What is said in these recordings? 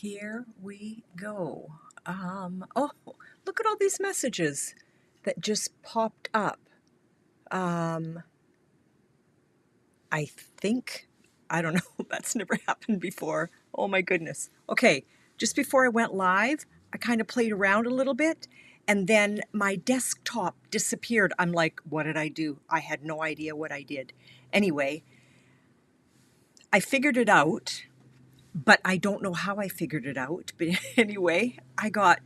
Here we go. Oh, look at all these messages that just popped up. I think, I don't know, that's never happened before. Oh my goodness. Okay, just before I went live, I kind of played around a little bit and then my desktop disappeared. I'm like, what did I do? I had no idea what I did. Anyway, I figured it out. But I don't know how I figured it out. But anyway, I got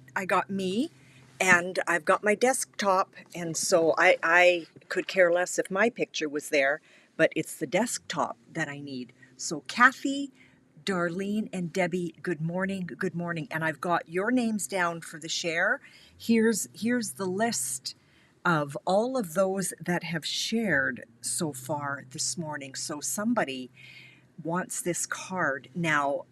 me, and I've got my desktop, and so I could care less if my picture was there, but it's the desktop that I need. So Kathy, Darlene, and Debbie, good morning, and I've got your names down for the share. Here's the list of all of those that have shared so far this morning. So somebody wants this card. Now,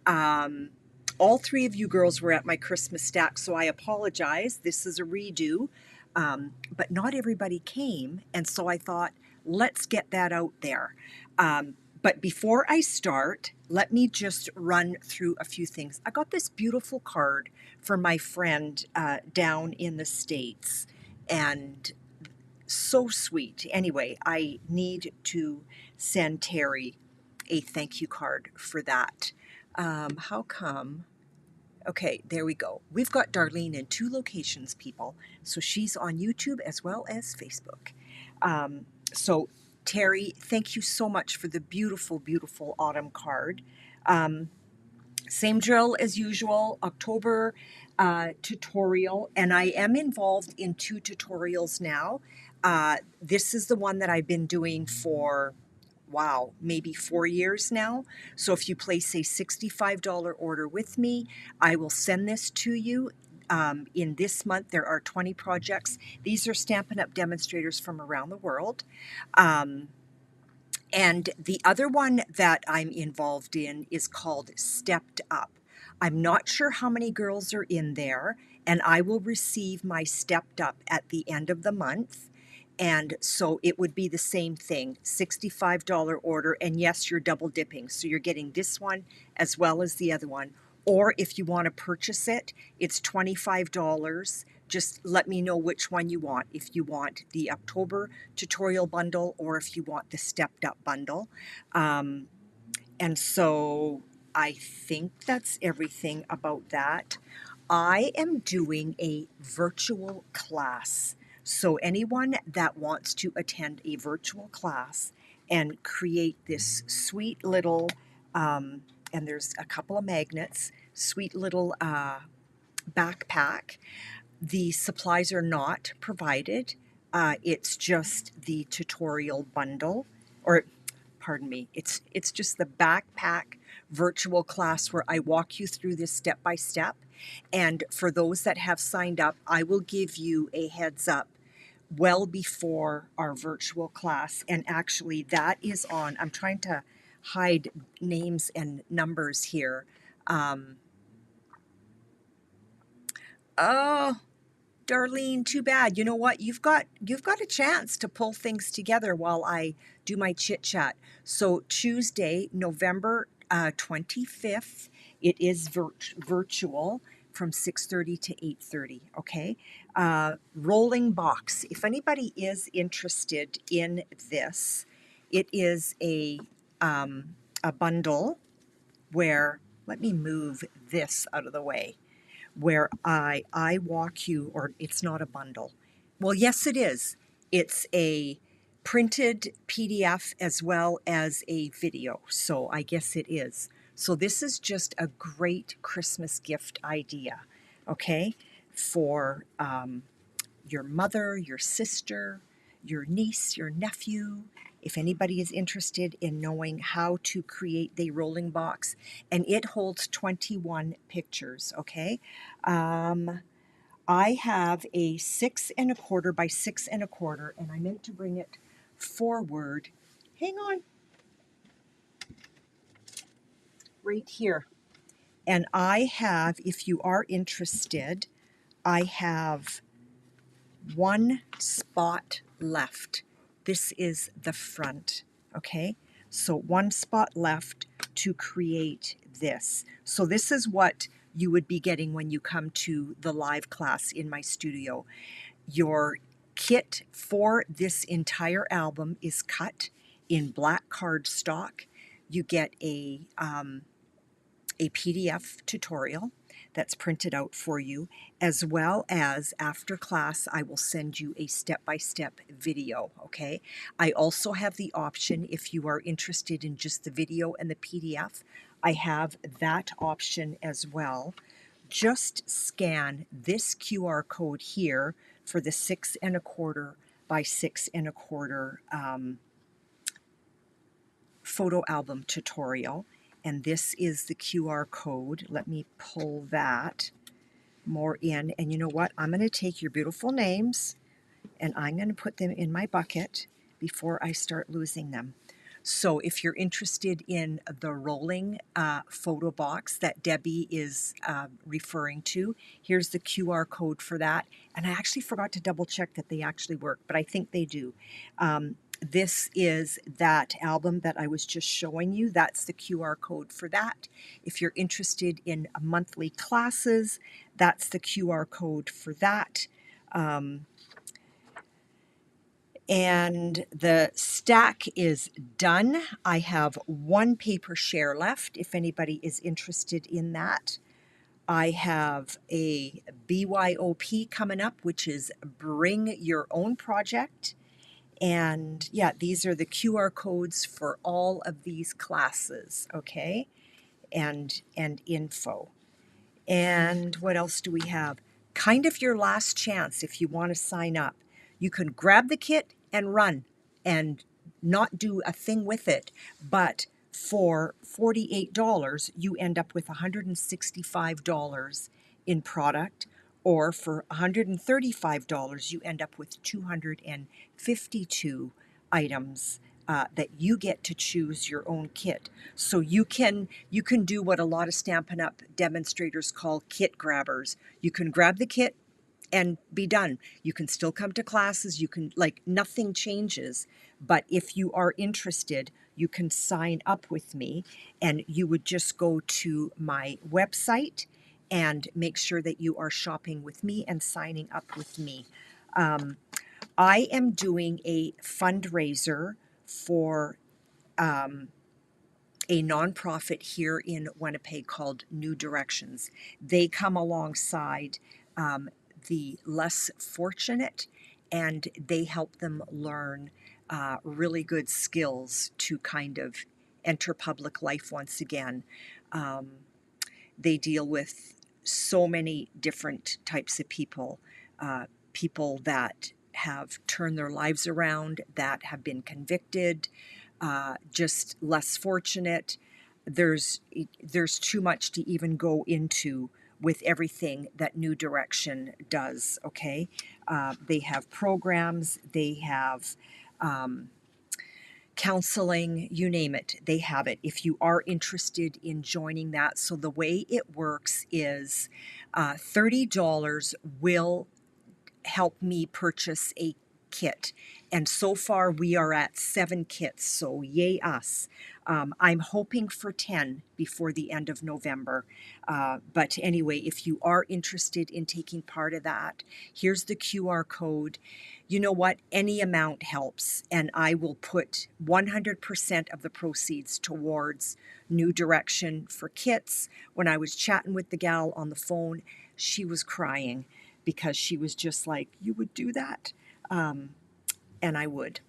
all three of you girls were at my Christmas stack, so I apologize. This is a redo, but not everybody came, and so I thought, let's get that out there. But before I start, let me just run through a few things. I got this beautiful card from my friend down in the States, and so sweet. Anyway, I need to send Terry a thank you card for that. How come? Okay, there we go. We've got Darlene in 2 locations, people. So she's on YouTube as well as Facebook. So Terry, thank you so much for the beautiful, beautiful autumn card. Same drill as usual, October tutorial, and I am involved in 2 tutorials now. This is the one that I've been doing for, wow, maybe 4 years now. So if you place a $65 order with me, I will send this to you. In this month, there are 20 projects. These are Stampin' Up! Demonstrators from around the world. And the other one that I'm involved in is called Stepped Up. I'm not sure how many girls are in there, and I will receive my Stepped Up at the end of the month. And so it would be the same thing, $65 order, and yes, you're double dipping. So you're getting this one as well as the other one. Or if you want to purchase it, it's $25. Just let me know which one you want. If you want the October tutorial bundle or if you want the Stepped Up bundle. And so I think that's everything about that. I am doing a virtual class. So anyone that wants to attend a virtual class and create this sweet little, and there's a couple of magnets, sweet little backpack. The supplies are not provided. It's just the tutorial bundle, or pardon me, it's just the backpack virtual class where I walk you through this step by step. And for those that have signed up, I will give you a heads up well before our virtual class. And actually that is on, I'm trying to hide names and numbers here. Oh, Darlene, too bad. You know what? You've got a chance to pull things together while I do my chit chat. So Tuesday, November 25th, it is virtual from 6:30 to 8:30. Okay, rolling box. If anybody is interested in this, it is a bundle where, let me move this out of the way, where I walk you, or it's not a bundle. Well, yes, it is. It's a printed PDF as well as a video. So I guess it is. So this is just a great Christmas gift idea, okay, for your mother, your sister, your niece, your nephew, if anybody is interested in knowing how to create the rolling box. And it holds 21 pictures, okay? I have a 6 1/4 by 6 1/4, and I meant to bring it forward. Hang on. Right here. And I have, if you are interested, I have 1 spot left. This is the front, okay? So 1 spot left to create this. So this is what you would be getting when you come to the live class in my studio. Your kit for this entire album is cut in black cardstock. You get a PDF tutorial that's printed out for you, as well as after class I will send you a step-by-step video, okay? I also have the option, if you are interested in just the video and the PDF, I have that option as well. Just scan this QR code here for the 6 1/4 by 6 1/4 photo album tutorial, and this is the QR code. Let me pull that more in, and you know what? I'm going to take your beautiful names and I'm going to put them in my bucket before I start losing them. So if you're interested in the rolling photo box that Debbie is referring to, here's the QR code for that. And I actually forgot to double check that they actually work, but I think they do. This is that album that I was just showing you. That's the QR code for that. If you're interested in monthly classes, that's the QR code for that. And the stack is done. I have one paper share left if anybody is interested in that. I have a BYOP coming up, which is Bring Your Own Project. And yeah, these are the QR codes for all of these classes, okay? And info. And what else do we have? Kind of your last chance if you want to sign up. You can grab the kit and run and not do a thing with it. But for $48, you end up with $165 in product. Or for $135, you end up with 252 items that you get to choose your own kit. So you can do what a lot of Stampin' Up! Demonstrators call kit grabbers. You can grab the kit and be done. You can still come to classes. You can, like, nothing changes. But if you are interested, you can sign up with me, and you would just go to my website and make sure that you are shopping with me and signing up with me. I am doing a fundraiser for a nonprofit here in Winnipeg called New Directions. They come alongside the less fortunate, and they help them learn really good skills to kind of enter public life once again. They deal with so many different types of people, people that have turned their lives around, that have been convicted, just less fortunate. There's too much to even go into with everything that New Direction does, okay? They have programs, they have counseling, you name it, they have it. If you are interested in joining that, so the way it works is $30 will help me purchase a kit. And so far we are at 7 kits, so yay us. I'm hoping for 10 before the end of November. But anyway, if you are interested in taking part of that, here's the QR code. You know what? Any amount helps, and I will put 100% of the proceeds towards New Direction for kits. When I was chatting with the gal on the phone, she was crying because she was just like, you would do that? And I would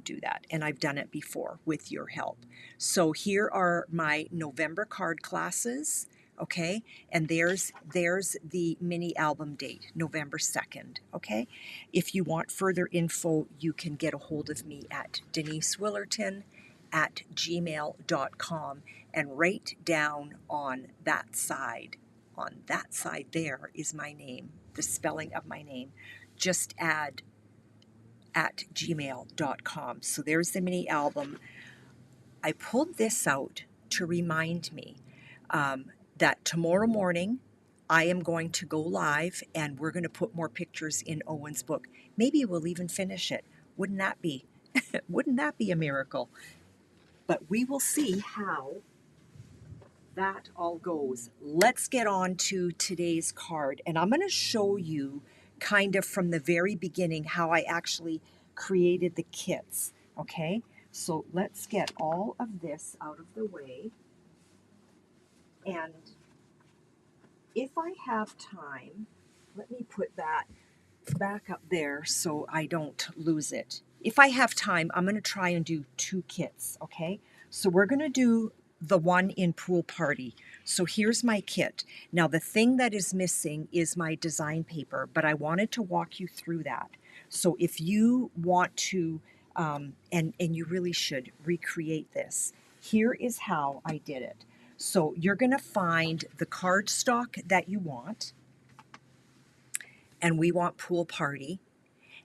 do that. And I've done it before with your help. So here are my November card classes, okay? And there's the mini album date, November 2nd, okay? If you want further info, you can get a hold of me at DeniseWillerton@gmail.com, and write down on that side there is my name, the spelling of my name. Just add @gmail.com. So there's the mini album. I pulled this out to remind me that tomorrow morning I am going to go live, and we're going to put more pictures in Owen's book. Maybe we'll even finish it. Wouldn't that be? Wouldn't that be a miracle? But we will see how that all goes. Let's get on to today's card, and I'm going to show you kind of from the very beginning how I actually created the kits, okay? So let's get all of this out of the way, and if I have time, let me put that back up there so I don't lose it. If I have time, I'm going to try and do 2 kits, okay? So we're going to do the one in Pool Party. So here's my kit. Now the thing that is missing is my design paper, but I wanted to walk you through that. So if you want to, and you really should recreate this, here is how I did it. So you're going to find the cardstock that you want, and we want Pool Party.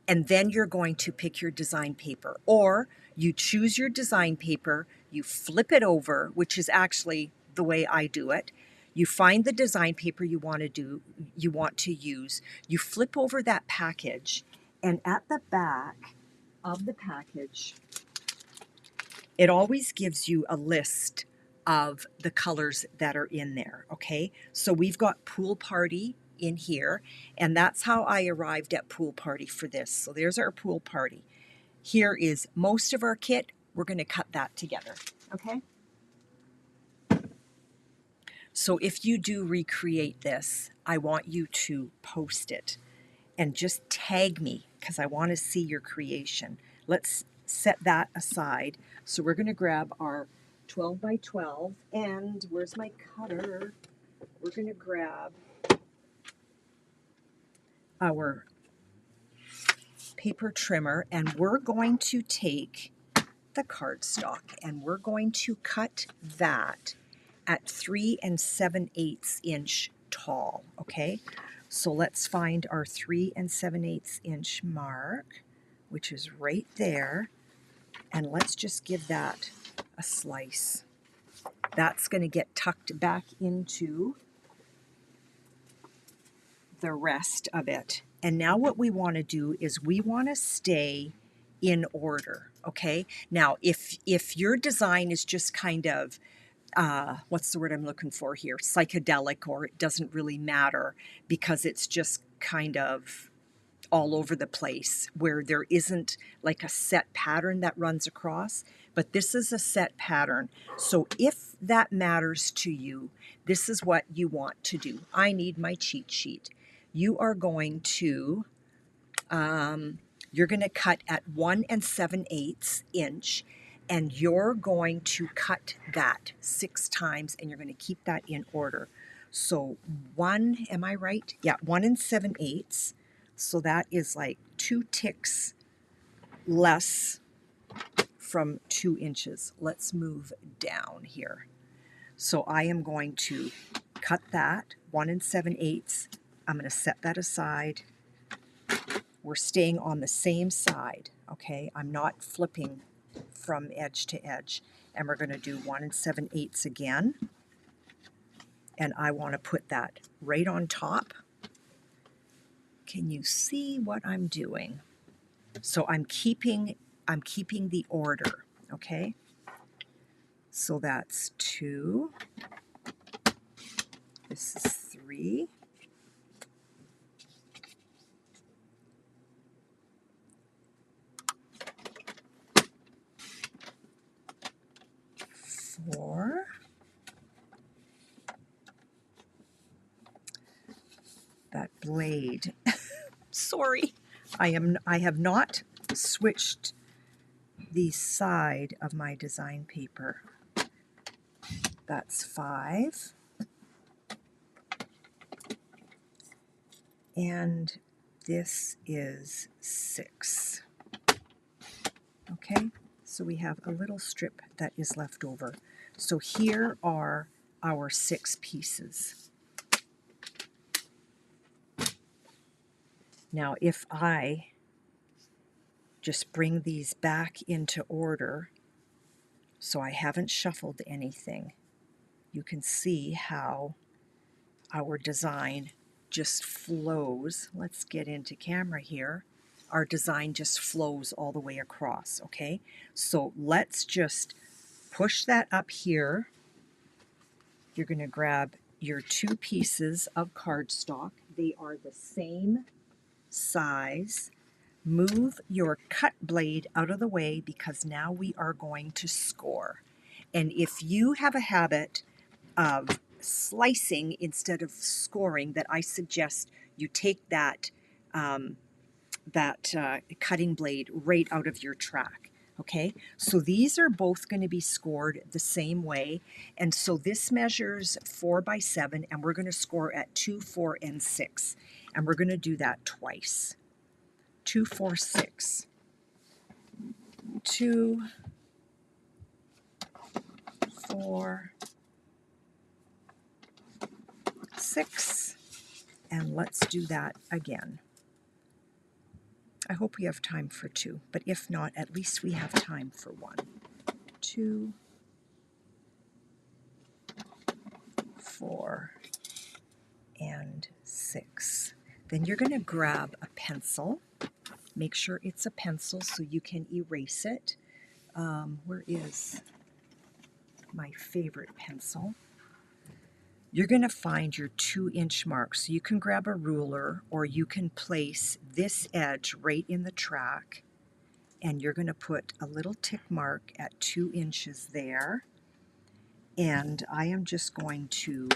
And then you're going to pick your design paper, or you choose your design paper, you flip it over, which is actually the way I do it. You find the design paper you want to use, you flip over that package, and at the back of the package, it always gives you a list of the colors that are in there, okay? So we've got Pool Party in here, and that's how I arrived at Pool Party for this. So there's our Pool Party. Here is most of our kit. We're going to cut that together, okay? So if you do recreate this, I want you to post it and just tag me because I want to see your creation. Let's set that aside. So we're going to grab our 12 by 12, and where's my cutter? We're going to grab our paper trimmer, and we're going to take the cardstock and we're going to cut that at 3 7/8 inch tall, okay? So let's find our 3 7/8 inch mark, which is right there, and let's just give that a slice. That's going to get tucked back into the rest of it. And now what we want to do is we want to stay in order, okay? Now, if your design is just kind of, what's the word I'm looking for here? Psychedelic, or it doesn't really matter because it's just kind of all over the place where there isn't like a set pattern that runs across, but this is a set pattern. So if that matters to you, this is what you want to do. I need my cheat sheet. You are going to, you're going to cut at 1 7/8 inch, and you're going to cut that 6 times, and you're going to keep that in order. So 1, am I right? Yeah, 1 7/8. So that is like 2 ticks less from 2 inches. Let's move down here. So I am going to cut that 1 7/8. I'm going to set that aside. We're staying on the same side, okay? I'm not flipping from edge to edge. And we're going to do 1 7/8 again. And I want to put that right on top. Can you see what I'm doing? So I'm keeping the order, okay? So that's 2. This is 3. 4. That blade. Sorry. I have not switched the side of my design paper. That's 5. And this is 6. Okay, so we have a little strip that is left over. So here are our 6 pieces. Now if I just bring these back into order, so I haven't shuffled anything, you can see how our design just flows. Let's get into camera here. Our design just flows all the way across, okay? So let's just push that up here you're going to grab your 2 pieces of cardstock. They are the same size. Move your cut blade out of the way because now we are going to score. And if you have a habit of slicing instead of scoring, that I suggest you take that cutting blade right out of your track. Okay, so these are both going to be scored the same way, and so this measures 4 by 7, and we're going to score at 2, 4, and 6, and we're going to do that twice. 2, 4, 6. 2, 4, 6, and let's do that again. I hope we have time for 2, but if not, at least we have time for 1. 2, 4, and 6. Then you're going to grab a pencil. Make sure it's a pencil so you can erase it. Where is my favorite pencil? You're going to find your 2-inch mark. So you can grab a ruler or you can place this edge right in the track, and you're going to put a little tick mark at 2 inches there. And I am just going to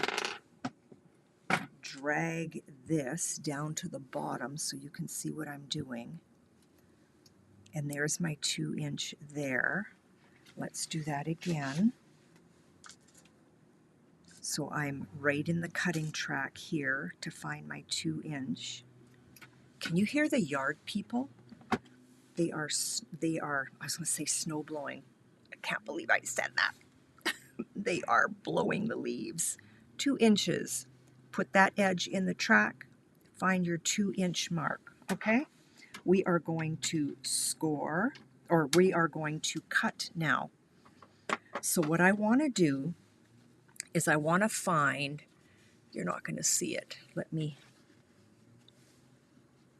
drag this down to the bottom so you can see what I'm doing. And there's my 2-inch there. Let's do that again. So I'm right in the cutting track here to find my 2-inch. Can you hear the yard people? They are, I was going to say snow blowing. I can't believe I said that. They are blowing the leaves. 2 inches. Put that edge in the track. Find your 2-inch mark, okay? We are going to score, or we are going to cut now. So what I want to do is I want to find, you're not going to see it.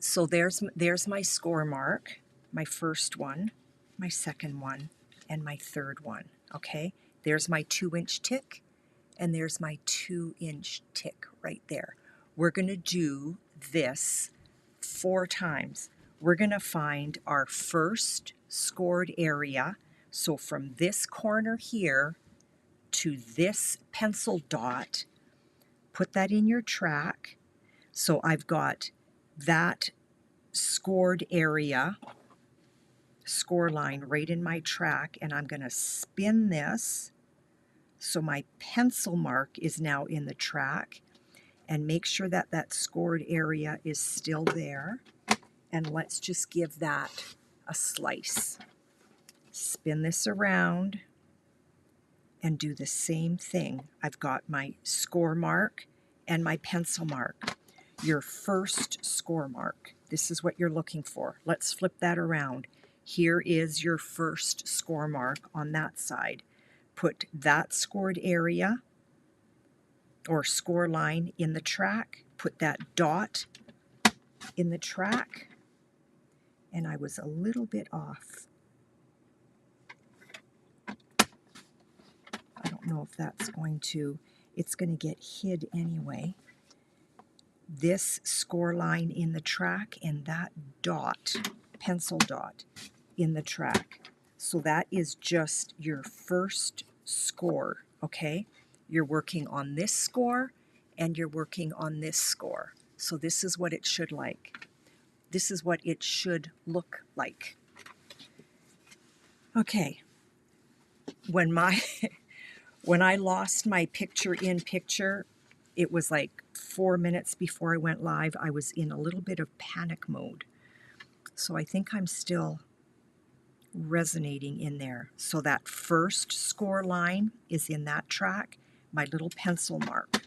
So there's my score mark, my first one, my second one, and my third one, okay? There's my 2-inch tick, and there's my 2-inch tick right there. We're going to do this 4 times. We're going to find our first scored area. So from this corner here to this pencil dot, put that in your track. So I've got that scored area, score line right in my track, and I'm going to spin this so my pencil mark is now in the track, and make sure that that scored area is still there. And let's just give that a slice. Spin this around and do the same thing. I've got my score mark and my pencil mark. Your first score mark. This is what you're looking for. Let's flip that around. Here is your first score mark on that side. Put that scored area or score line in the track. Put that dot in the track. And I was a little bit off. I don't know if that's going to, it's going to get hid anyway. This score line in the track and that dot, pencil dot, in the track. So that is just your first score, okay? You're working on this score and you're working on this score. So this is what it should like. This is what it should look like. Okay. When I lost my picture-in-picture, it was like 4 minutes before I went live. I was in a little bit of panic mode. So I think I'm still resonating in there. So that first score line is in that track, my little pencil mark.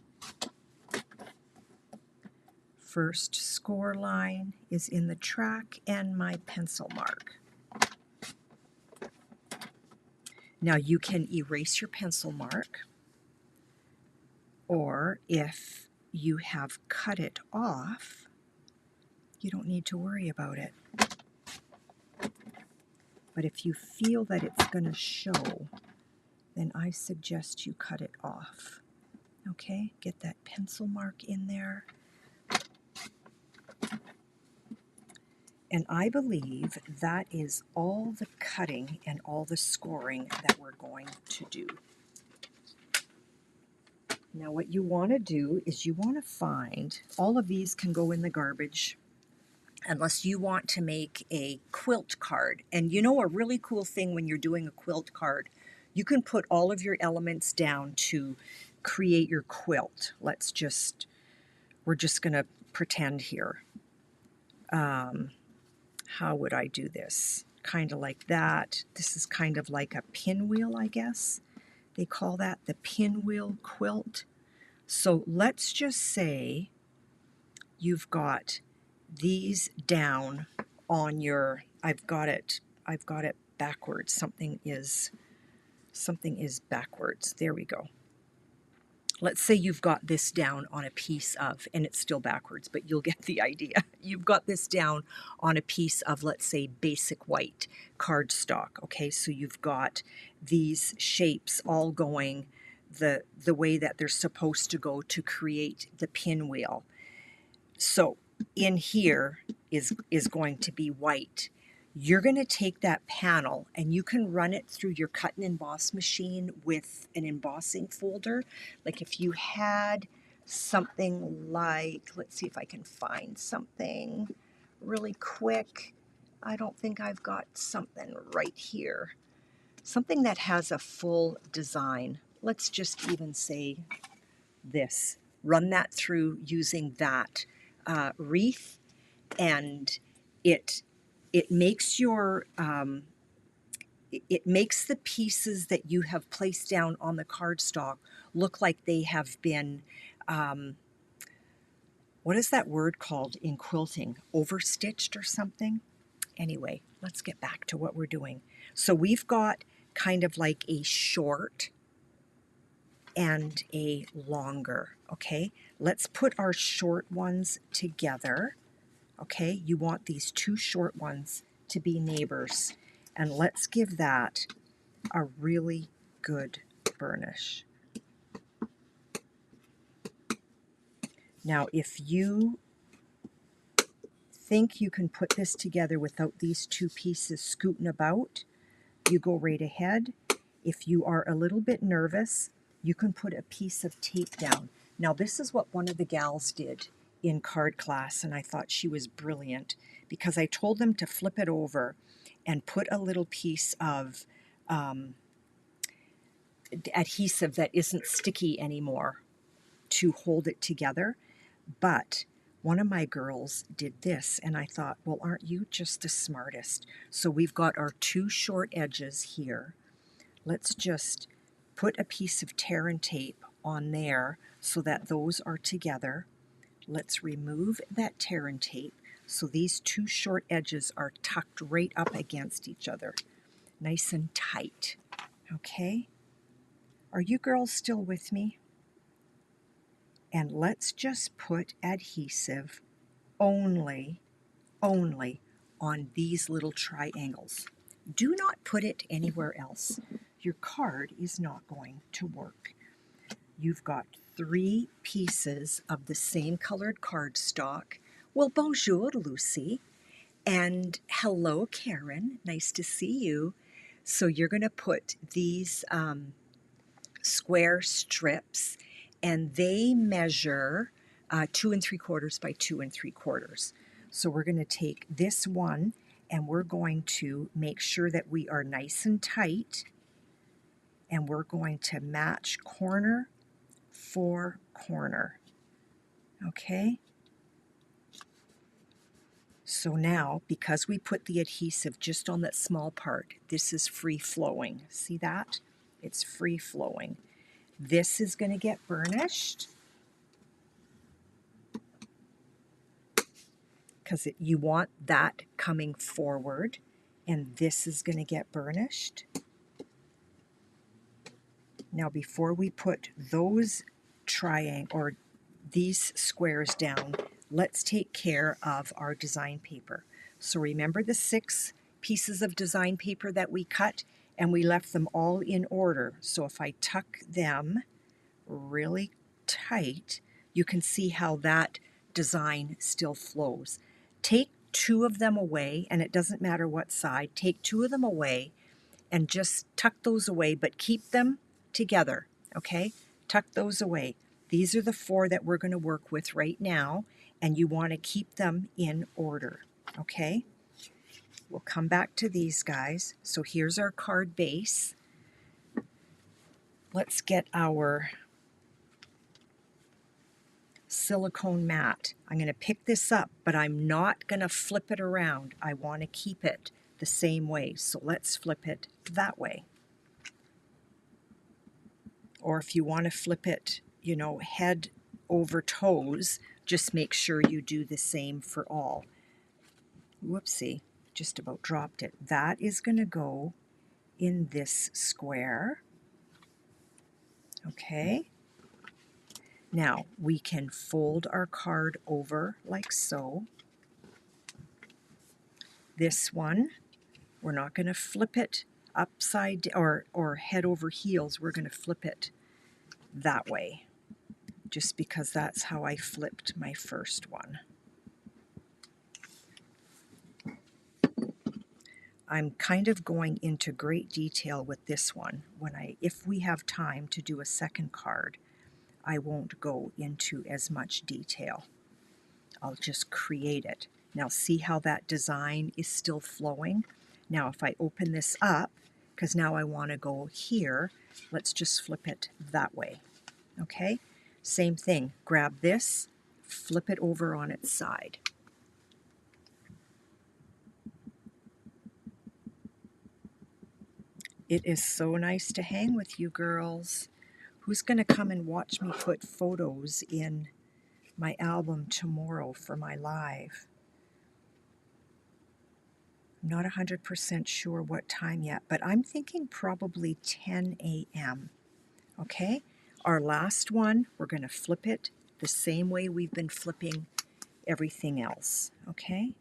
First score line is in the track and my pencil mark. Now you can erase your pencil mark, or if you have cut it off, you don't need to worry about it. But if you feel that it's going to show, then I suggest you cut it off. Okay, get that pencil mark in there. And I believe that is all the cutting and all the scoring that we're going to do. Now what you want to do is you want to find, all of these can go in the garbage unless you want to make a quilt card. And you know, a really cool thing when you're doing a quilt card, you can put all of your elements down to create your quilt. We're just going to pretend here. How would I do this? Kind of like that. This is kind of like a pinwheel, I guess. They call that the pinwheel quilt. So let's just say you've got these down on your, I've got it backwards. Something is backwards. There we go. Let's say you've got this down on a piece of, and it's still backwards, but you'll get the idea. You've got this down on a piece of, let's say, basic white cardstock. Okay, so you've got these shapes all going the way that they're supposed to go to create the pinwheel. So in here is going to be white. You're going to take that panel and you can run it through your cut and emboss machine with an embossing folder. Like if you had something like, let's see if I can find something really quick. I don't think I've got something right here. Something that has a full design. Let's just even say this. Run that through using that wreath, and it makes your it makes the pieces that you have placed down on the cardstock look like they have been what is that word called in quilting? Overstitched or something? Anyway, let's get back to what we're doing. So we've got kind of like a short and a longer, okay? Let's put our short ones together, okay? You want these two short ones to be neighbors, and let's give that a really good burnish. Now, if you think you can put this together without these two pieces scooting about, you go right ahead. If you are a little bit nervous, you can put a piece of tape down. Now, this is what one of the gals did in card class, and I thought she was brilliant because I told them to flip it over and put a little piece of adhesive that isn't sticky anymore to hold it together. But one of my girls did this, and I thought, well, aren't you just the smartest? So we've got our two short edges here. Let's just put a piece of tear and tape on there so that those are together. Let's remove that tear and tape so these two short edges are tucked right up against each other, nice and tight. Okay? Are you girls still with me? And let's just put adhesive only on these little triangles. Do not put it anywhere else. Your card is not going to work. You've got 3 pieces of the same colored cardstock. Well, bonjour, Lucy. And hello, Karen. Nice to see you. So you're going to put these square strips, and they measure 2 3/4 by 2 3/4. So we're going to take this one and we're going to make sure that we are nice and tight, and we're going to match corner for corner. Okay? So now, because we put the adhesive just on that small part, this is free flowing. See that? It's free flowing. This is going to get burnished because you want that coming forward, and this is going to get burnished. Now, before we put those or these squares down, let's take care of our design paper. So remember the 6 pieces of design paper that we cut, and we left them all in order. So if I tuck them really tight, you can see how that design still flows. Take two of them away, and it doesn't matter what side, take two of them away and just tuck those away, but keep them together, okay? Tuck those away. These are the four that we're going to work with right now, and you want to keep them in order, okay? We'll come back to these guys. So here's our card base. Let's get our silicone mat. I'm going to pick this up, but I'm not going to flip it around. I want to keep it the same way. So let's flip it that way. Or if you want to flip it, you know, head over toes, just make sure you do the same for all. Whoopsie, just about dropped it. That is going to go in this square. Okay. Now we can fold our card over like so. This one, we're not going to flip it upside or head over heels. We're going to flip it that way, just because that's how I flipped my first one. I'm kind of going into great detail with this one. If we have time to do a second card, I won't go into as much detail. I'll just create it. Now see how that design is still flowing? Now if I open this up, because now I want to go here, let's just flip it that way. Okay? Same thing. Grab this, flip it over on its side. It is so nice to hang with you girls. Who's going to come and watch me put photos in my album tomorrow for my live? I'm not 100% sure what time yet, but I'm thinking probably 10 a.m. Okay? Our last one, we're going to flip it the same way we've been flipping everything else. Okay?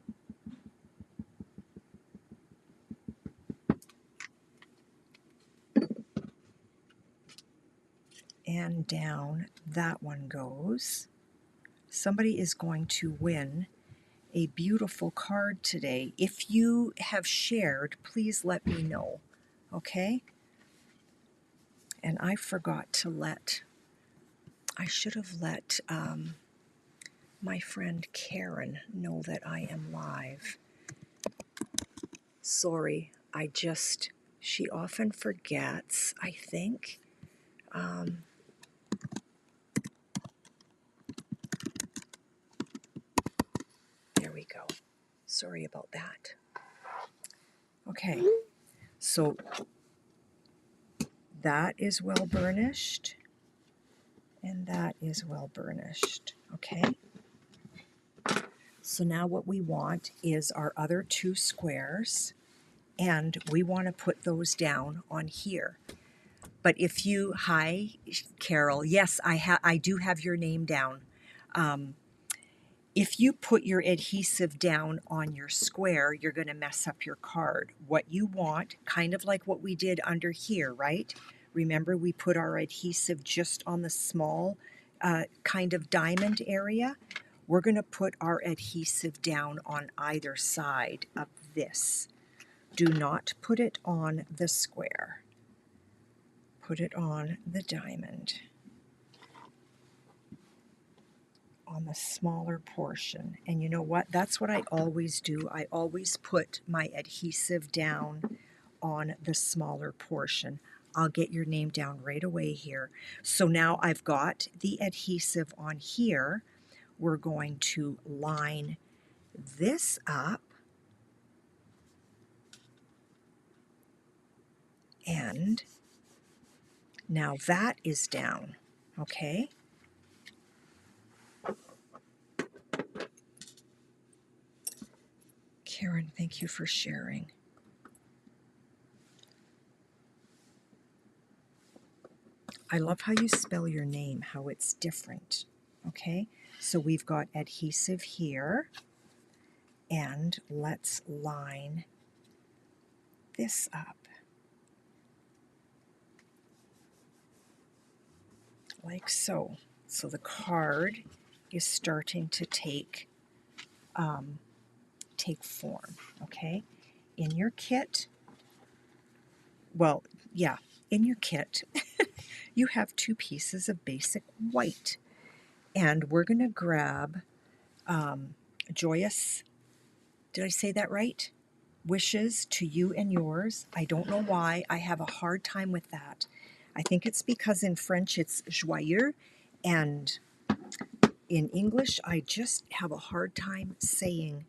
And down that one goes. Somebody is going to win a beautiful card today. If you have shared, please let me know, okay? And I forgot to I should have let my friend Karen know that I am live. Sorry, she often forgets, I think. There we go. Sorry about that. Okay, so that is well burnished, and that is well burnished, okay? So now what we want is our other two squares, and we want to put those down on here. But if you, hi, Carol, yes, I do have your name down. If you put your adhesive down on your square, you're going to mess up your card. What you want, kind of like what we did under here, right? Remember, we put our adhesive just on the small kind of diamond area. We're going to put our adhesive down on either side of this. Do not put it on the square. Put it on the diamond, on the smaller portion. And you know what? That's what I always do. I always put my adhesive down on the smaller portion. I'll get your name down right away here. So now I've got the adhesive on here. We're going to line this up, and now that is down, okay? Karen, thank you for sharing. I love how you spell your name, how it's different, okay? So we've got adhesive here, and let's line this up like so. So the card is starting to take form, okay? In your kit, well, yeah, in your kit, you have 2 pieces of basic white. And we're going to grab Joyous, did I say that right? Wishes to you and yours. I don't know why. I have a hard time with that. I think it's because in French it's joyeux, and in English I just have a hard time saying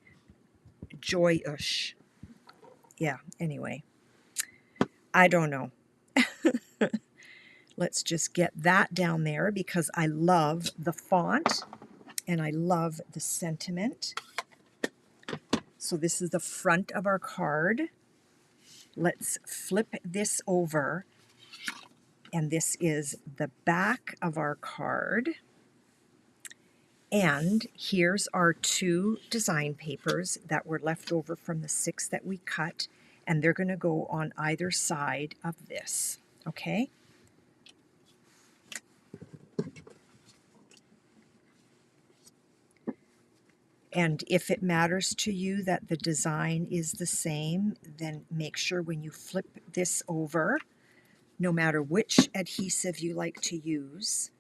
joyous. Yeah, anyway. I don't know. Let's just get that down there because I love the font and I love the sentiment. So this is the front of our card. Let's flip this over, and this is the back of our card. And here's our 2 design papers that were left over from the 6 that we cut, and they're going to go on either side of this, okay? And if it matters to you that the design is the same, then make sure when you flip this over, no matter which adhesive you like to use,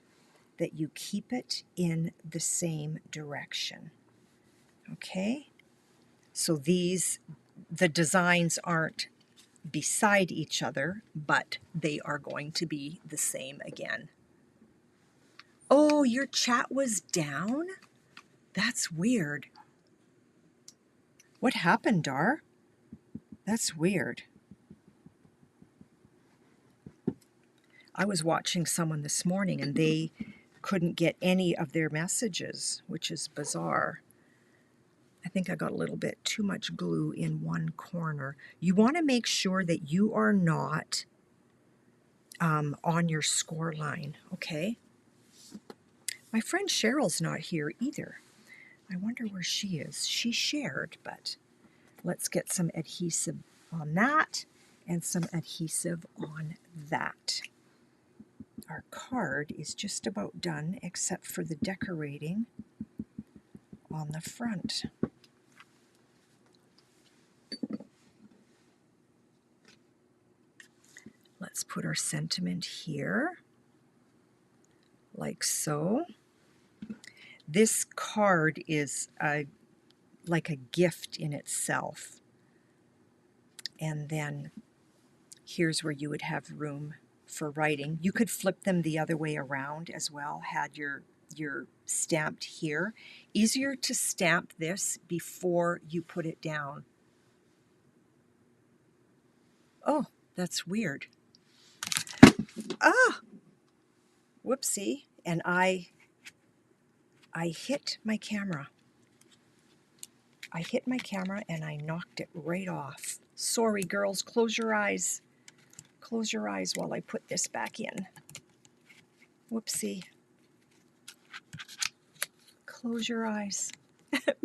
that you keep it in the same direction. Okay? So the designs aren't beside each other, but they are going to be the same again. Oh, your chat was down? That's weird. What happened, Dar? That's weird. I was watching someone this morning and they couldn't get any of their messages, which is bizarre. I think I got a little bit too much glue in one corner. You want to make sure that you are not on your score line, okay? My friend Cheryl's not here either. I wonder where she is. She shared, but let's get some adhesive on that and some adhesive on that. Our card is just about done except for the decorating on the front. Let's put our sentiment here, like so. This card is like a gift in itself. And then here's where you would have room for writing. You could flip them the other way around as well, had your stamped here. Easier to stamp this before you put it down. Oh, that's weird. Ah! Whoopsie. And I hit my camera. I hit my camera and I knocked it right off. Sorry, girls. Close your eyes. Close your eyes while I put this back in. Whoopsie. Close your eyes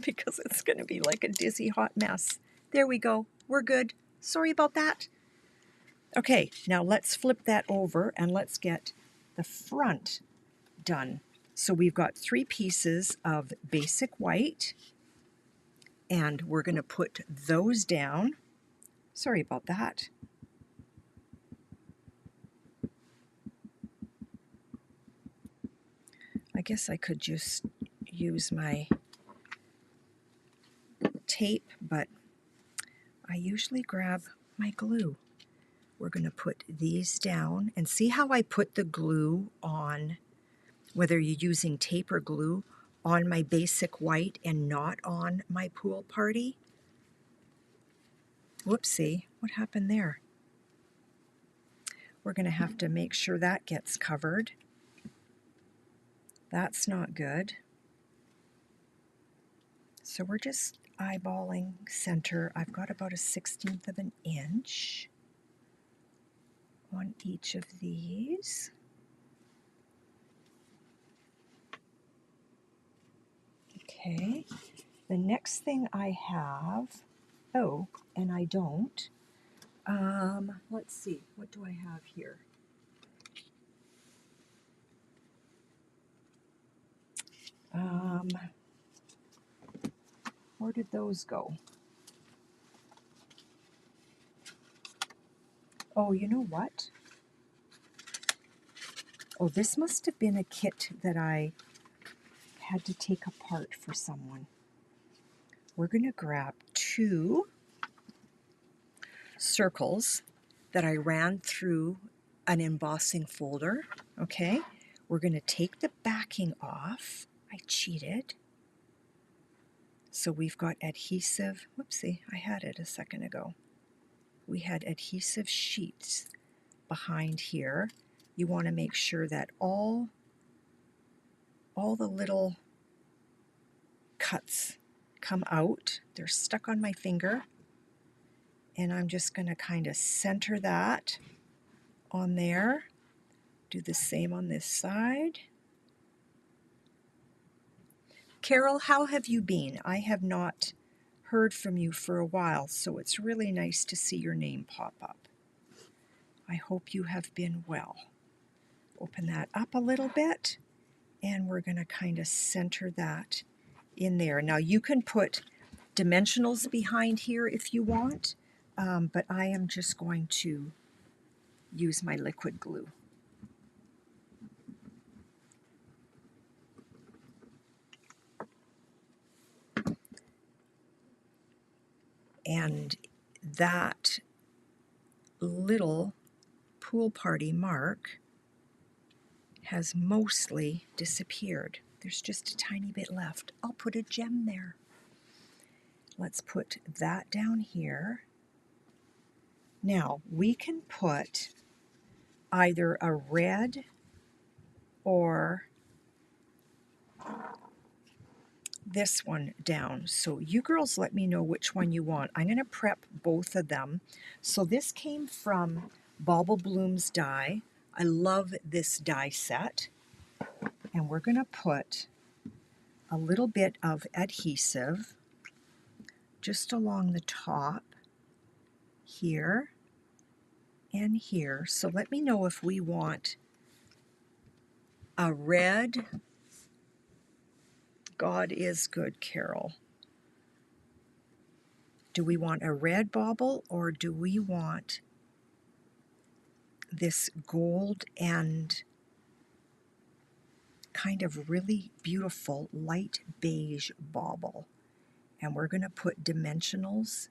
because it's going to be like a dizzy hot mess. There we go. We're good. Sorry about that. Okay, now let's flip that over and let's get the front done. So we've got 3 pieces of basic white, and we're going to put those down. Sorry about that. I guess I could just use my tape, but I usually grab my glue. We're going to put these down, and see how I put the glue on, whether you're using tape or glue, on my basic white and not on my pool party? Whoopsie, what happened there? We're going to have to make sure that gets covered. That's not good. So we're just eyeballing center. I've got about 1/16 of an inch on each of these. Okay, the next thing I have, oh, and I don't, let's see, what do I have here? Where did those go? Oh, you know what? Oh, this must have been a kit that I had to take apart for someone. We're going to grab 2 circles that I ran through an embossing folder, okay? We're going to take the backing off. I cheated. So we've got adhesive, whoopsie, I had it a second ago. We had adhesive sheets behind here. You want to make sure that all the little cuts come out. They're stuck on my finger. And I'm just going to kind of center that on there. Do the same on this side. Carol, how have you been? I have not heard from you for a while, so it's really nice to see your name pop up. I hope you have been well. Open that up a little bit, and we're going to kind of center that in there. Now you can put dimensionals behind here if you want, but I am just going to use my liquid glue. And that little pool party mark has mostly disappeared. There's just a tiny bit left. I'll put a gem there. Let's put that down here. Now we can put either a red or this one down. So you girls let me know which one you want. I'm going to prep both of them. So this came from Bauble Bloom's die. I love this die set. And we're going to put a little bit of adhesive just along the top here and here. So let me know if we want a red. God is good, Carol. Do we want a red bauble or do we want this gold and kind of really beautiful light beige bauble? And we're going to put dimensionals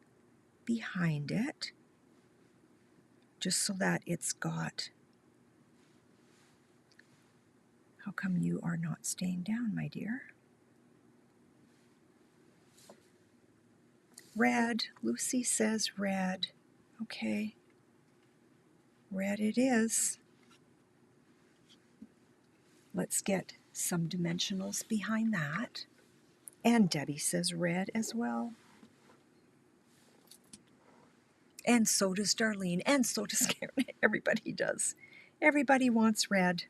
behind it just so that it's got. How come you are not staying down, my dear? Red. Lucy says red. Okay. Red it is. Let's get some dimensionals behind that. And Debbie says red as well. And so does Darlene. And so does Karen. Everybody does. Everybody wants red.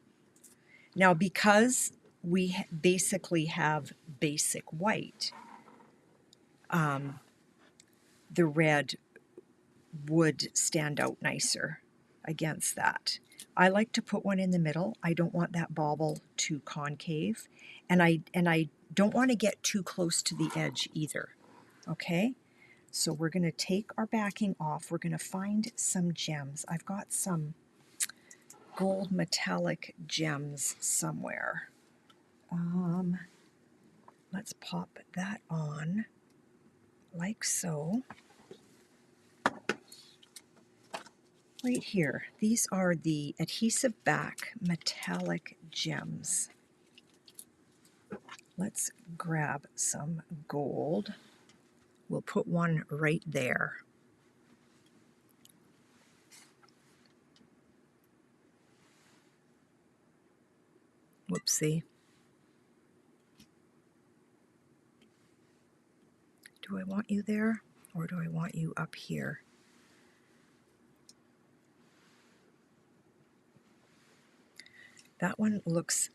Now, because we basically have basic white, the red would stand out nicer against that. I like to put one in the middle. I don't want that bauble too concave, and I don't want to get too close to the edge either. Okay, so we're going to take our backing off. We're going to find some gems. I've got some gold metallic gems somewhere. Let's pop that on like so. Right here, these are the adhesive back metallic gems. Let's grab some gold. We'll put one right there. Whoopsie. Do I want you there or do I want you up here? That one looks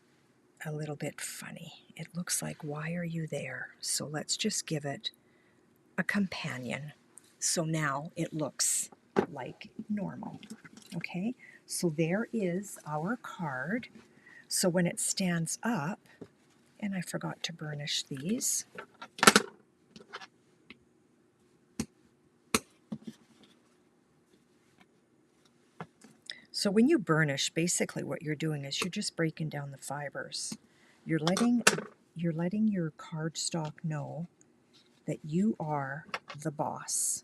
a little bit funny. It looks like, why are you there? So let's just give it a companion. So now it looks like normal. Okay, so there is our card. So when it stands up And I forgot to burnish these. So when you burnish, basically what you're doing is you're just breaking down the fibers. You're letting your cardstock know that you are the boss.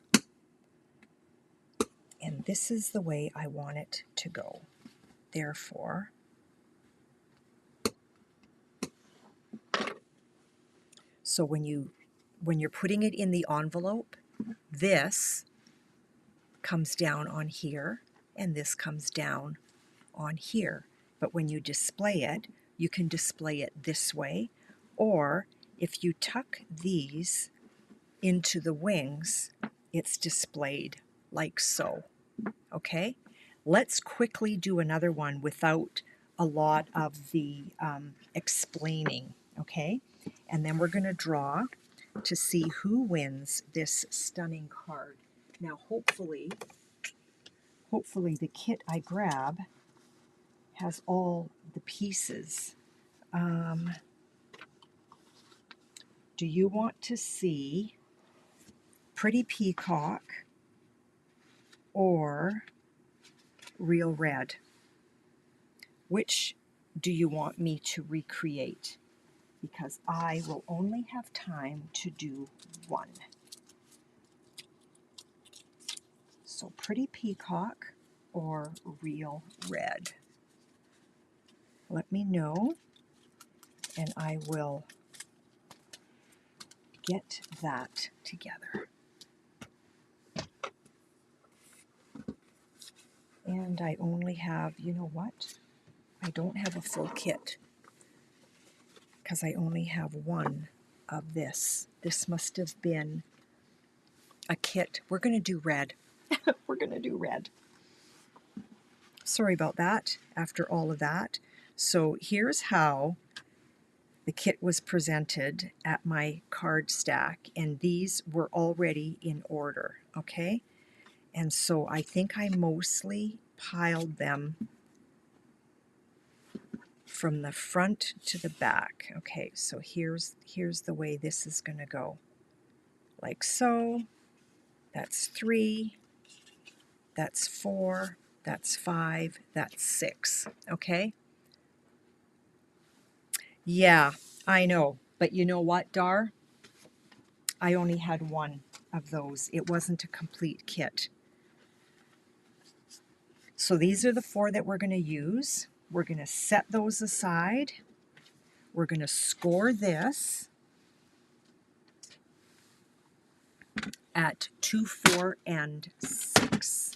And this is the way I want it to go. Therefore, so when you're putting it in the envelope, this comes down on here and this comes down on here. But when you display it, you can display it this way, or if you tuck these into the wings, it's displayed like so. Okay? Let's quickly do another one without a lot of the explaining, okay? And then we're going to draw to see who wins this stunning card. Now, hopefully the kit I grab has all the pieces. Do you want to see Pretty Peacock or Real Red? Which do you want me to recreate? Because I will only have time to do one. So Pretty Peacock or Real Red? Let me know and I will get that together. And I only have, you know what? I don't have a full kit because I only have one of this. This must have been a kit. We're going to do red. We're going to do red. Sorry about that after all of that. So here's how the kit was presented at my card stack, and these were already in order, okay? And so I think I mostly piled them from the front to the back. Okay, so here's the way this is going to go. Like so. That's 3. That's 4. That's 5. That's 6. Okay? Yeah, I know. But you know what, Dar? I only had one of those. It wasn't a complete kit. So these are the 4 that we're going to use. We're going to set those aside. We're going to score this at 2, 4, and 6.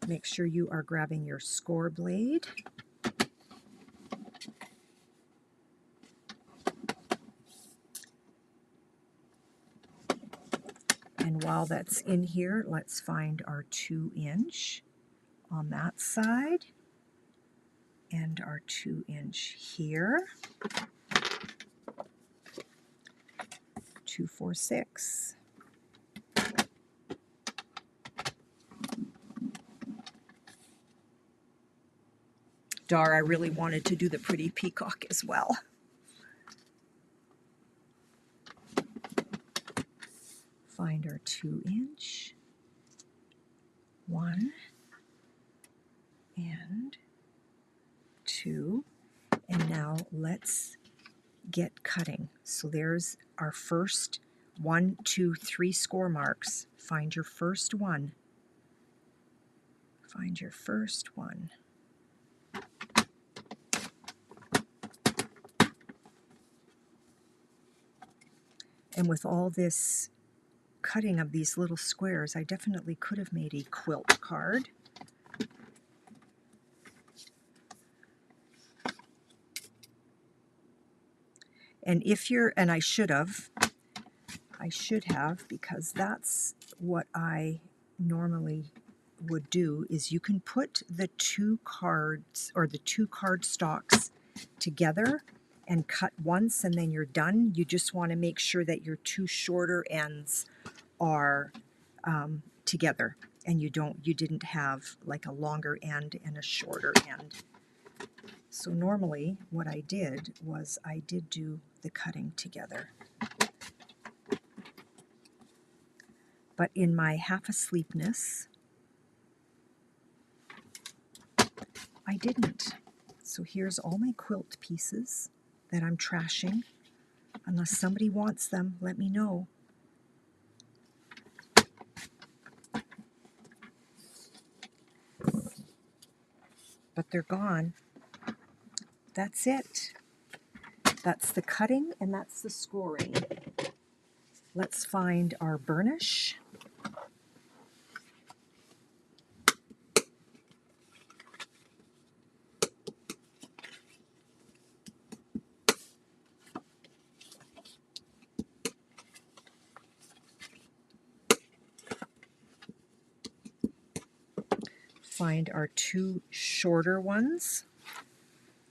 Make sure you are grabbing your score blade. And while that's in here, let's find our 2-inch on that side and our 2-inch here. 2, 4, 6. Dar, I really wanted to do the Pretty Peacock as well. Find our 2-inch. 1 and 2. And now let's get cutting. So there's our first 1, 2, 3 score marks. Find your first one. Find your first one. And with all this cutting of these little squares, I definitely could have made a quilt card. And if you're, and I should have, because that's what I normally would do, is you can put the 2 cards or the 2 card stocks together and cut once and then you're done. You just want to make sure that your 2 shorter ends are together and you didn't have like a longer end and a shorter end. So normally what I did was I did do the cutting together. But in my half-asleepness, I didn't. So here's all my quilt pieces that I'm trashing. Unless somebody wants them, let me know. But they're gone. That's it. That's the cutting and that's the scoring. Let's find our burnish. Find our two shorter ones.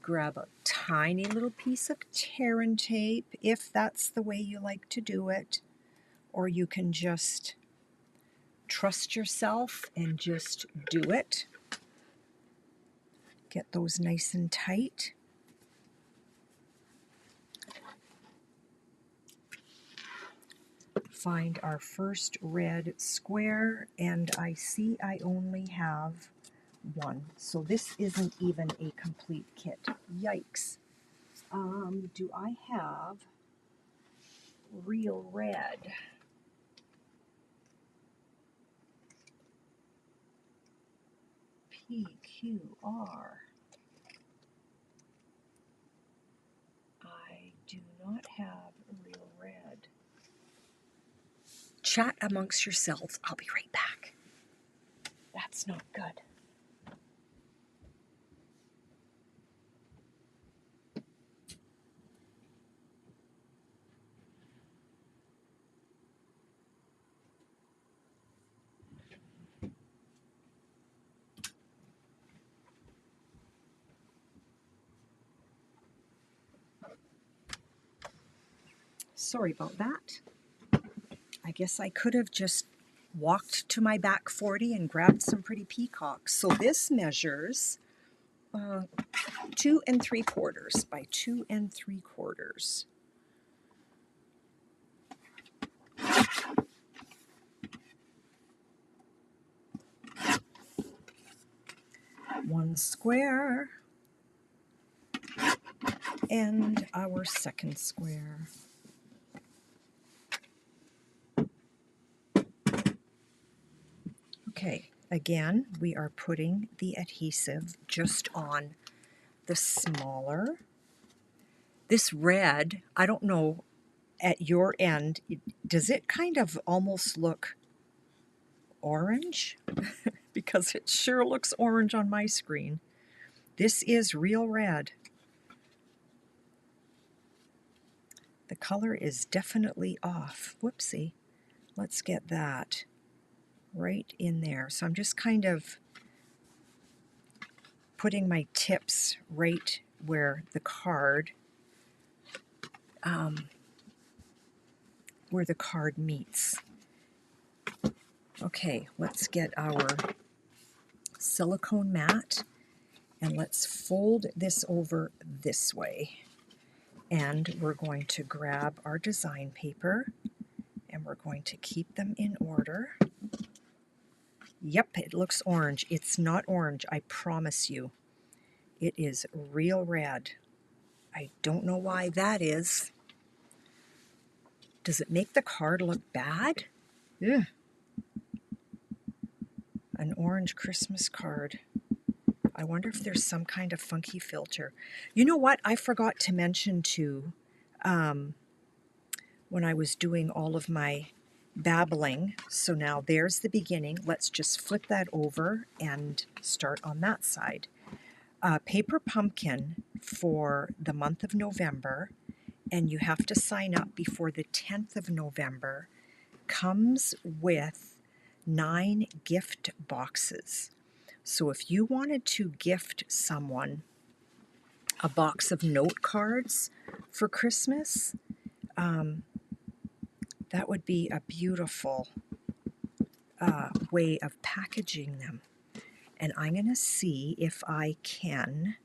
Grab a tiny little piece of tear and tape if that's the way you like to do it. Or you can just trust yourself and just do it. Get those nice and tight. Find our first red square, and I see I only have one. So this isn't even a complete kit. Yikes. Do I have real red? PQR. I do not have real red. Chat amongst yourselves. I'll be right back. That's not good. Sorry about that. I guess I could have just walked to my back 40 and grabbed some pretty peacocks. So this measures 2 3/4 by 2 3/4. One square and our second square. Okay, again, we are putting the adhesive just on the smaller. This red, I don't know, at your end, does it kind of almost look orange? Because it sure looks orange on my screen. This is real red. The color is definitely off. Whoopsie. Let's get that right in there. So I'm just kind of putting my tips right where the card meets. Okay, let's get our silicone mat and let's fold this over this way. And we're going to grab our design paper and we're going to keep them in order. Yep, it looks orange. It's not orange, I promise you. It is real red. I don't know why that is. Does it make the card look bad? Ugh. An orange Christmas card. I wonder if there's some kind of funky filter. You know what? I forgot to mention too, when I was doing all of my babbling. So now there's the beginning. Let's just flip that over and start on that side. Paper pumpkin for the month of November, and you have to sign up before the 10th of November, comes with 9 gift boxes. So if you wanted to gift someone a box of note cards for Christmas, that would be a beautiful way of packaging them. And I'm going to see if I can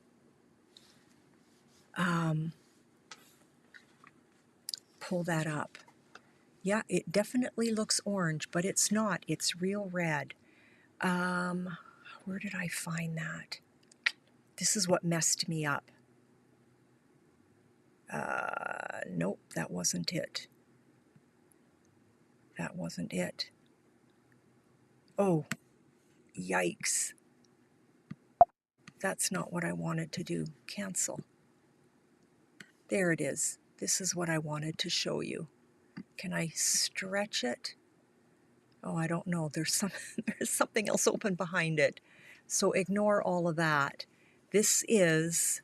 Pull that up. Yeah, it definitely looks orange, but it's not. It's real red. Where did I find that? This is what messed me up. Nope, that wasn't it. That wasn't it. Oh, yikes. That's not what I wanted to do. Cancel. There it is. This is what I wanted to show you. Can I stretch it? Oh, I don't know. There's something else open behind it. So ignore all of that. This is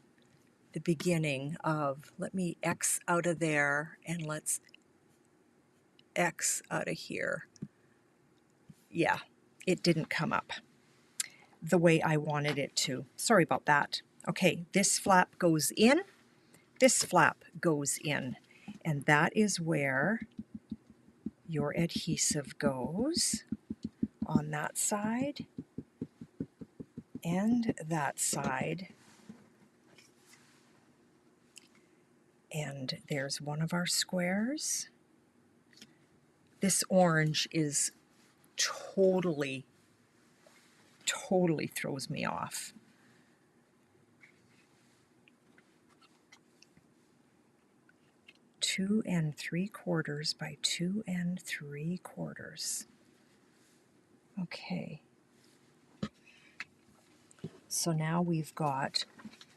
the beginning of, let me X out of there and let's X out of here. Yeah, it didn't come up the way I wanted it to. Sorry about that. Okay, this flap goes in, this flap goes in, and that is where your adhesive goes on that side and that side. And there's one of our squares. This orange is totally throws me off. Two and 3/4 by 2 3/4. Okay. So now we've got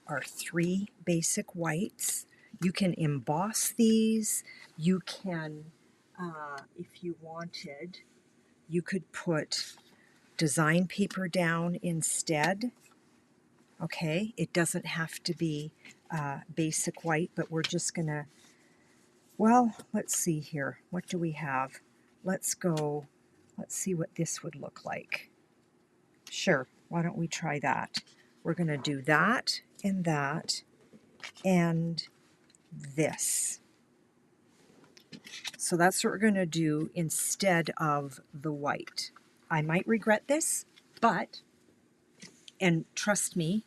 our 3 basic whites. You can emboss these. You can, if you wanted, you could put design paper down instead. Okay, it doesn't have to be basic white, but we're just gonna, well, let's see here. What do we have? Let's see what this would look like. Sure, why don't we try that? We're gonna do that and this. So that's what we're gonna do instead of the white. I might regret this, but, and trust me,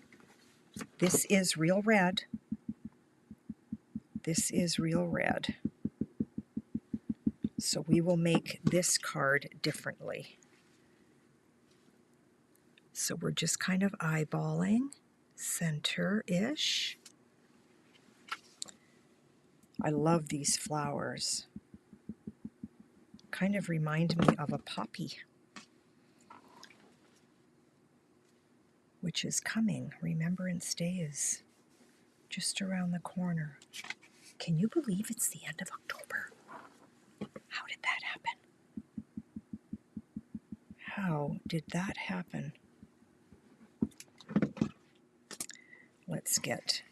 this is real red. This is real red. So we will make this card differently. So we're just kind of eyeballing center-ish. I love these flowers. Kind of remind me of a poppy, which is coming. Remembrance Day is just around the corner. Can you believe it's the end of October? How did that happen? How did that happen? Let's get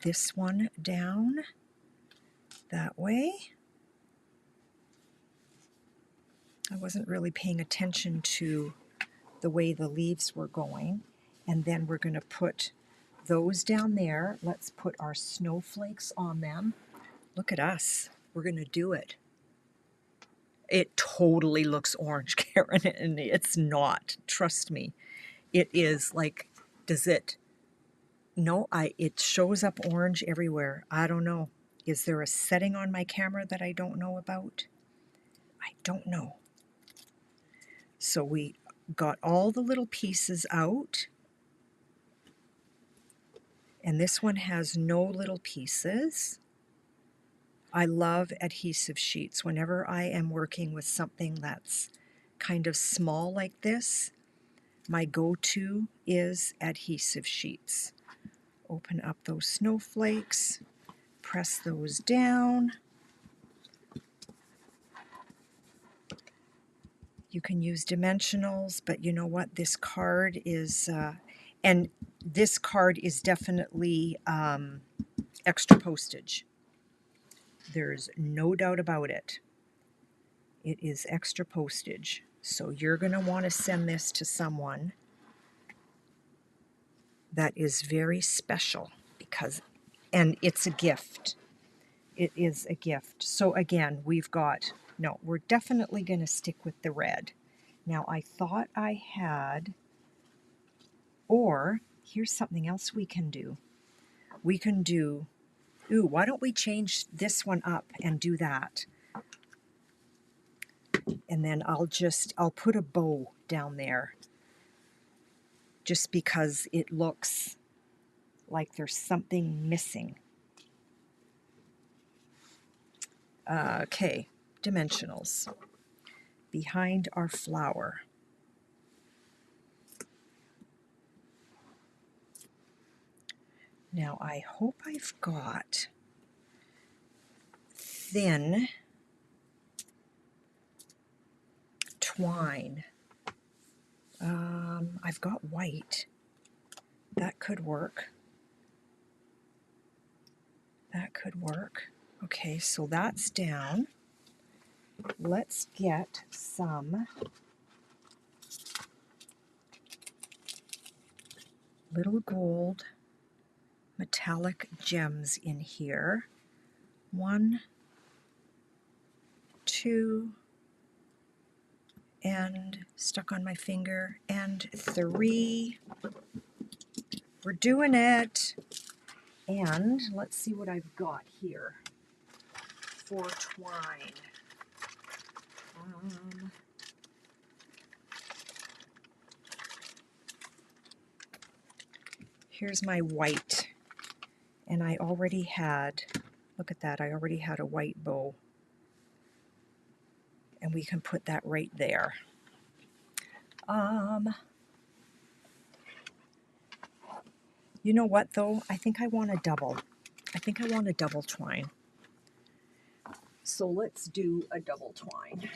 this one down that way. I wasn't really paying attention to the way the leaves were going. And then we're going to put those down there. Let's put our snowflakes on them. Look at us. We're going to do it. It totally looks orange, Karen, and it's not. Trust me. It is like, does it? No, it shows up orange everywhere. I don't know. Is there a setting on my camera that I don't know about? I don't know. So we got all the little pieces out. And this one has no little pieces. I love adhesive sheets. Whenever I am working with something that's kind of small like this, my go-to is adhesive sheets. Open up those snowflakes, press those down. You can use dimensionals, but you know what? This card is, and this card is definitely extra postage. There's no doubt about it. It is extra postage. So you're going to want to send this to someone that is very special because, and it's a gift. It is a gift. So again, we've got, no, we're definitely going to stick with the red. Now I thought I had, or here's something else we can do. We can do Ooh, why don't we change this one up and do that? And then I'll put a bow down there just because it looks like there's something missing. Okay, dimensionals. Behind our flower. Now I hope I've got thin twine. I've got white. That could work. That could work. Okay, so that's down. Let's get some little gold metallic gems in here. 1, 2, and stuck on my finger, and 3. We're doing it. And let's see what I've got here for twine. Here's my white, and I already had, look at that, I already had a white bow, and we can put that right there. You know what though, I think I want a double. I think I want a double twine. So let's do a double twine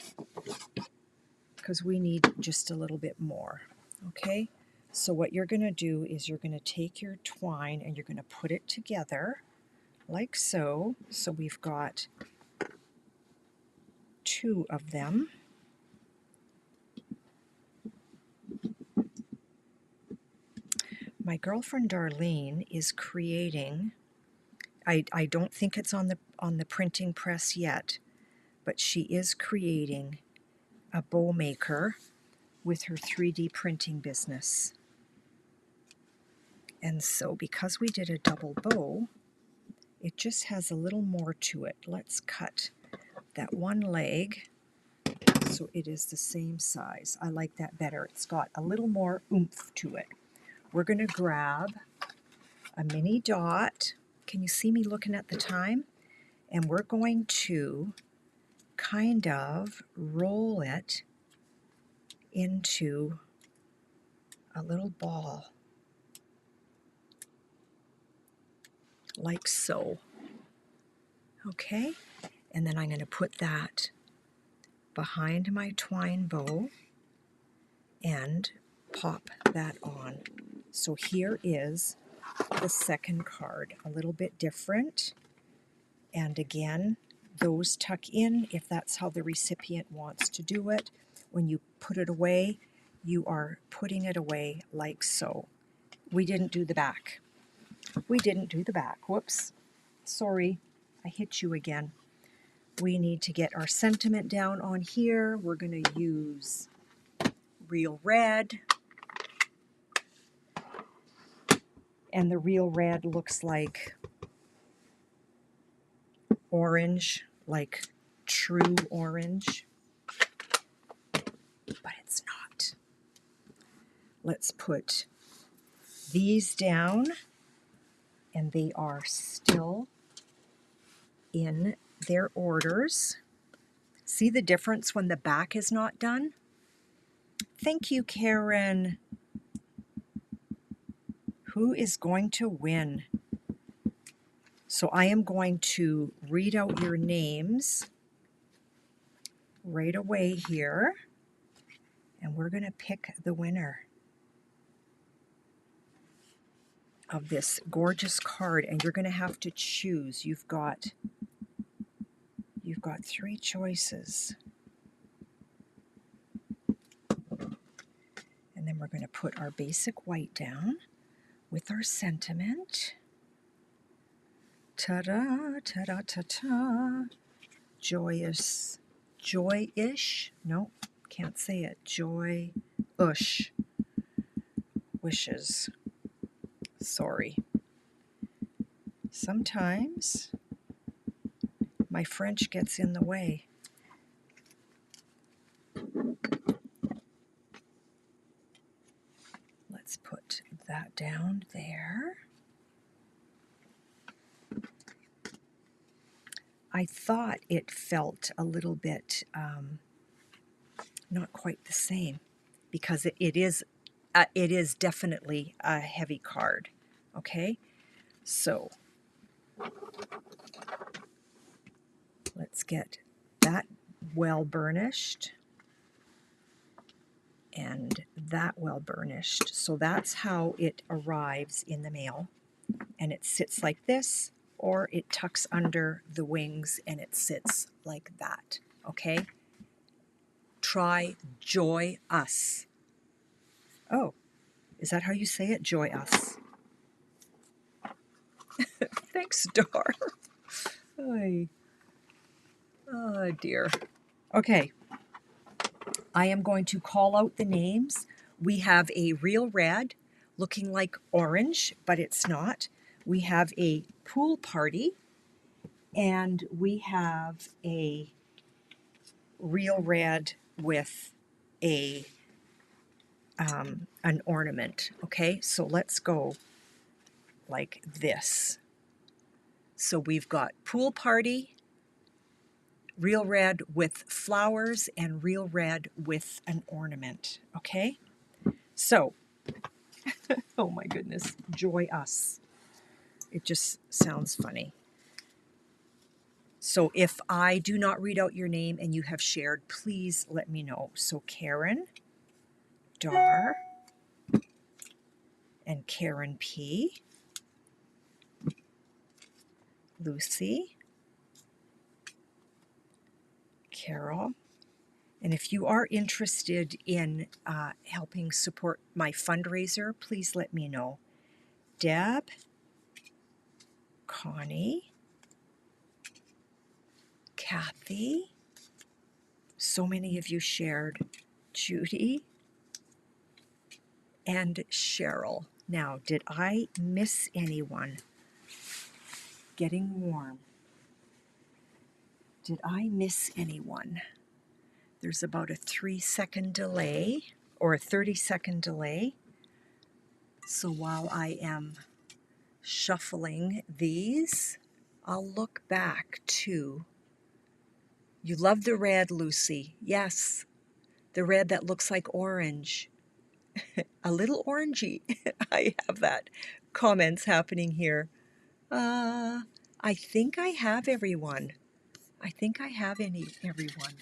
because we need just a little bit more. Okay, so what you're going to do is you're going to take your twine and you're going to put it together like so. So we've got 2 of them. My girlfriend Darlene is creating, I don't think it's on the printing press yet, but she is creating a bow maker with her 3D printing business. And so because we did a double bow, it just has a little more to it. Let's cut that one leg so it is the same size. I like that better. It's got a little more oomph to it. We're going to grab a mini dot. Can you see me looking at the time? And we're going to kind of roll it into a little ball like so. Okay, and then I'm going to put that behind my twine bow and pop that on. So here is the second card, a little bit different. And again, those tuck in if that's how the recipient wants to do it. When you put it away, you are putting it away like so. We didn't do the back. We didn't do the back. Whoops. Sorry, I hit you again. We need to get our sentiment down on here. We're going to use real red. And the real red looks like orange, like true orange. But it's not. Let's put these down, and they are still in their orders. See the difference when the back is not done? Thank you, Karen. Who is going to win? So I am going to read out your names right away here, and we're going to pick the winner of this gorgeous card, and you're going to have to choose. You've got 3 choices. And then we're going to put our basic white down with our sentiment. Ta-da, ta-da, ta-ta. Joyous, joy-ish? No, can't say it. Joy-ush. Wishes. Sorry. Sometimes my French gets in the way. Let's put that down there. I thought it felt a little bit not quite the same because it is definitely a heavy card. Okay, so let's get that well burnished and that well burnished. So that's how it arrives in the mail, and it sits like this, or it tucks under the wings and it sits like that. Okay, try Joy Us. Oh, is that how you say it? Joy Us. Thanks, Dar. Oy. Oh dear. Okay, I am going to call out the names. We have a real red looking like orange, but it's not. We have a pool party, and we have a real red with a an ornament. Okay, so let's go like this. So we've got pool party, real red with flowers, and real red with an ornament. Okay, so oh my goodness, Joy Us. It just sounds funny. So if I do not read out your name and you have shared, please let me know. So Karen, Dar, and Karen P, Lucy, Carol. And if you are interested in helping support my fundraiser, please let me know. Deb, Connie, Kathy, so many of you shared, Judy, and Cheryl. Now, did I miss anyone? Getting warm. Did I miss anyone? There's about a 3-second delay or a 30-second delay. So while I am shuffling these, I'll look back to, you love the red, Lucy. Yes, the red that looks like orange. A little orangey. I have that. Comments happening here. I think I have everyone. I think I have everyone.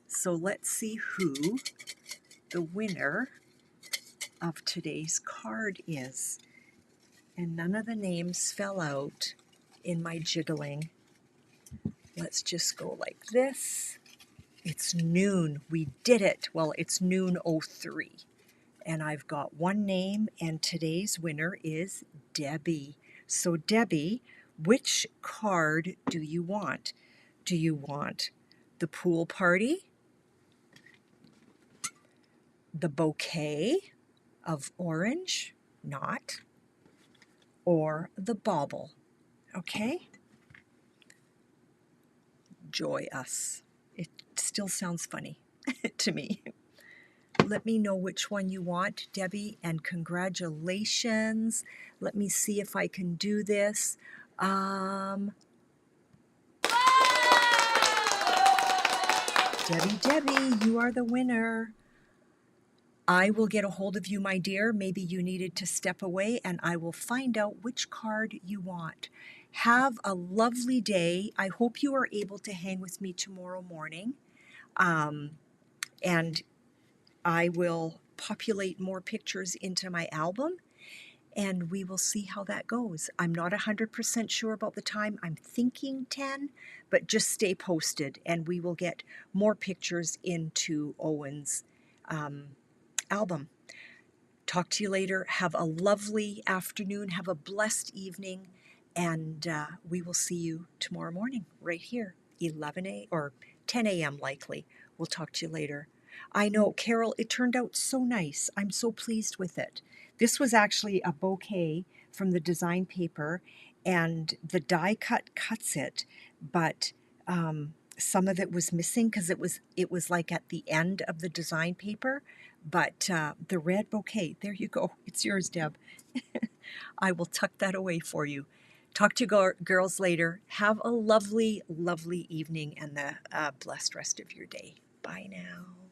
So let's see who the winner of today's card is. And none of the names fell out in my jiggling. Let's just go like this. It's noon. We did it. Well, it's noon 03. And I've got one name, and today's winner is Debbie. So Debbie, which card do you want? Do you want the pool party, the bouquet of orange, not, or the bauble? Okay? Joy Us. It still sounds funny to me. Let me know which one you want, Debbie, and congratulations. Let me see if I can do this. Debbie, you are the winner. I will get a hold of you, my dear. Maybe you needed to step away, and I will find out which card you want. Have a lovely day. I hope you are able to hang with me tomorrow morning. And I will populate more pictures into my album, and we will see how that goes. I'm not 100% sure about the time. I'm thinking 10, but just stay posted, and we will get more pictures into Owen's album. Talk to you later. Have a lovely afternoon. Have a blessed evening, and we will see you tomorrow morning right here, 11 a.m. or 10 a.m. likely. We'll talk to you later. I know, Carol, it turned out so nice. I'm so pleased with it. This was actually a bouquet from the design paper, and the die cut cuts it, but some of it was missing because it was like at the end of the design paper. But the red bouquet, there you go. It's yours, Deb. I will tuck that away for you. Talk to you girls later. Have a lovely, lovely evening and the blessed rest of your day. Bye now.